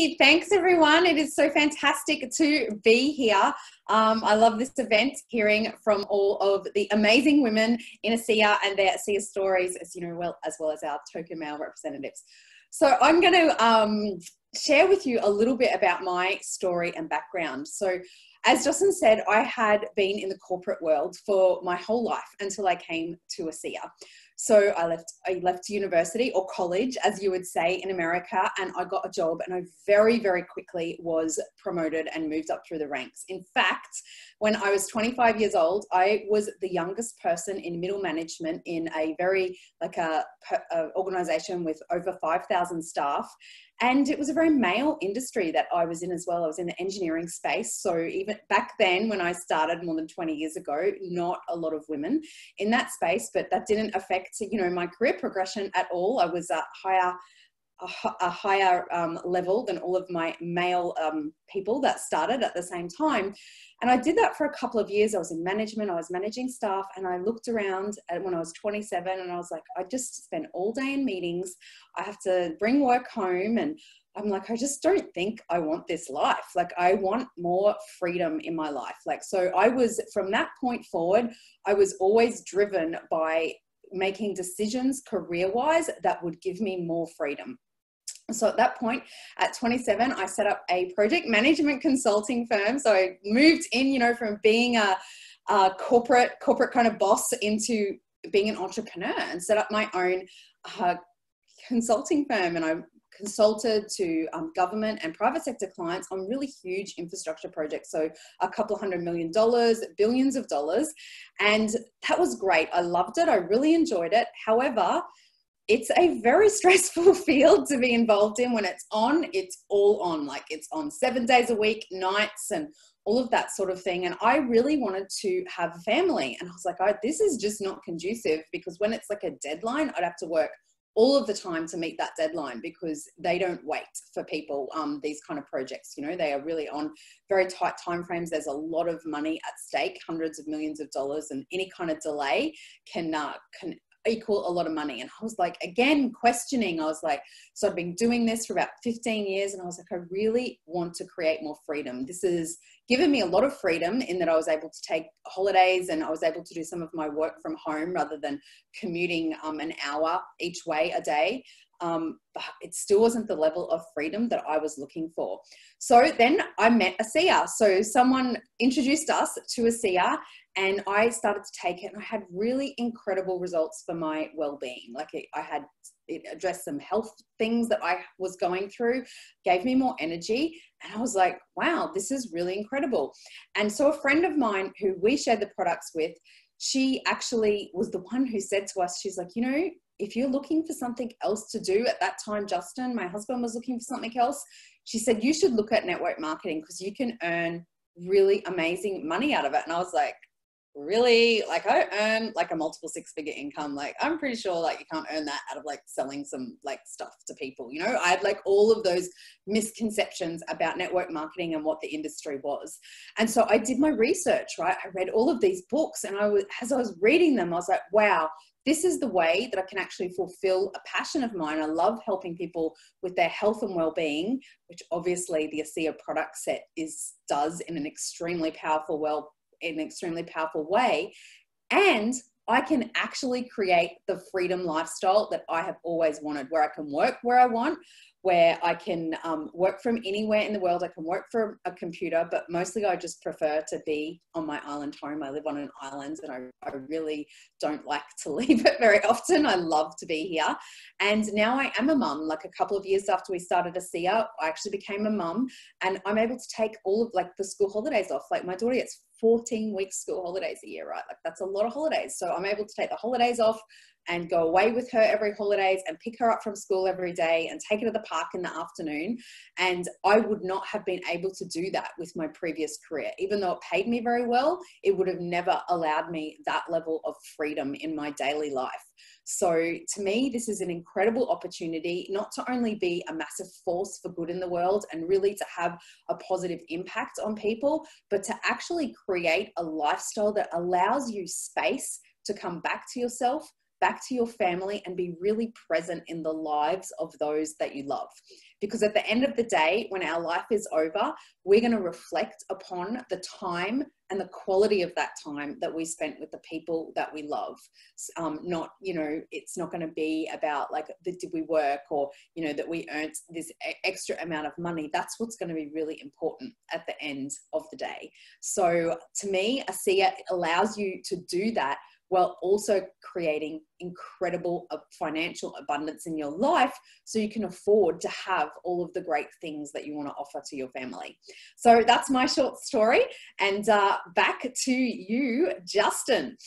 Hey, thanks everyone. It is so fantastic to be here. I love this event, hearing from all of the amazing women in ASEA and their ASEA stories, as you know, as well as our token male representatives. So I'm going to share with you a little bit about my story and background. So as Jocelyn said, I had been in the corporate world for my whole life until I came to ASEA. So I left university, or college, as you would say in America, and I got a job, and I very, very quickly was promoted and moved up through the ranks. In fact, when I was 25 years old, I was the youngest person in middle management in a very, organization with over 5,000 staff. And it was a very male industry that I was in as well. I was in the engineering space. So even back then, when I started more than 20 years ago, not a lot of women in that space, but that didn't affect, you know, my career progression at all. I was a higher level than all of my male people that started at the same time. And I did that for a couple of years. I was in management, I was managing staff, and I looked around when I was 27 and I was like, I just spend all day in meetings. I have to bring work home, and I'm like, I just don't think I want this life. Like, I want more freedom in my life. Like, so I was, from that point forward, I was always driven by making decisions career-wise that would give me more freedom. So at that point, at 27, I set up a project management consulting firm. So I moved in, you know, from being a corporate kind of boss into being an entrepreneur, and set up my own consulting firm. And I consulted to government and private sector clients on really huge infrastructure projects. So a couple $100 million, billions of dollars. And that was great. I loved it. I really enjoyed it. However, it's a very stressful field to be involved in. When it's on, it's all on. Like, it's on 7 days a week, nights, and all of that sort of thing. And I really wanted to have a family. And I was like, this is just not conducive, because when it's like a deadline, I'd have to work all of the time to meet that deadline, because they don't wait for people. These kind of projects, you know, they are really on very tight timeframes. There's a lot of money at stake, hundreds of millions of dollars, and any kind of delay can equal a lot of money. And I was like, again, questioning. I was like, so I've been doing this for about 15 years. And I was like, I really want to create more freedom. This has given me a lot of freedom in that I was able to take holidays, and I was able to do some of my work from home rather than commuting an hour each way a day. But it still wasn't the level of freedom that I was looking for. So then I met ASEA. So someone introduced us to ASEA, and I started to take it, and I had really incredible results for my well-being. Like, it addressed some health things that I was going through, gave me more energy. And I was like, wow, this is really incredible. And so a friend of mine who we shared the products with, she actually was the one who said to us, she's like, you know, if you're looking for something else to do at that time, Justin, my husband was looking for something else. She said, you should look at network marketing, because you can earn really amazing money out of it. And I was like, really? Like, I earn like a multiple six-figure income. Like, I'm pretty sure like you can't earn that out of like selling some like stuff to people. You know, I had like all of those misconceptions about network marketing and what the industry was. And so I did my research, right? I read all of these books, and as I was reading them, I was like, wow, this is the way that I can actually fulfill a passion of mine. I love helping people with their health and well-being, which obviously the ASEA product set does in an extremely powerful way. And I can actually create the freedom lifestyle that I have always wanted, where I can work where I want, where I can work from anywhere in the world. I can work from a computer, but mostly I just prefer to be on my island home. I live on an island, and I really don't like to leave it very often. I love to be here. And now I am a mum. Like, a couple of years after we started ASEA, I actually became a mum, and I'm able to take all of like the school holidays off. Like, my daughter gets 14 weeks school holidays a year, right? Like, that's a lot of holidays. So I'm able to take the holidays off and go away with her every holidays, and pick her up from school every day, and take her to the park in the afternoon. And I would not have been able to do that with my previous career. Even though it paid me very well, it would have never allowed me that level of freedom in my daily life. So to me, this is an incredible opportunity, not to only be a massive force for good in the world and really to have a positive impact on people, but to actually create a lifestyle that allows you space to come back to yourself, back to your family, and be really present in the lives of those that you love. because at the end of the day, when our life is over, we're going to reflect upon the time and the quality of that time that we spent with the people that we love. Not, you know, it's not going to be about like, did we work, or, you know, that we earned this extra amount of money. That's what's going to be really important at the end of the day. So to me, ASEA allows you to do that while also creating incredible financial abundance in your life, so you can afford to have all of the great things that you want to offer to your family. So that's my short story. And back to you, Justin.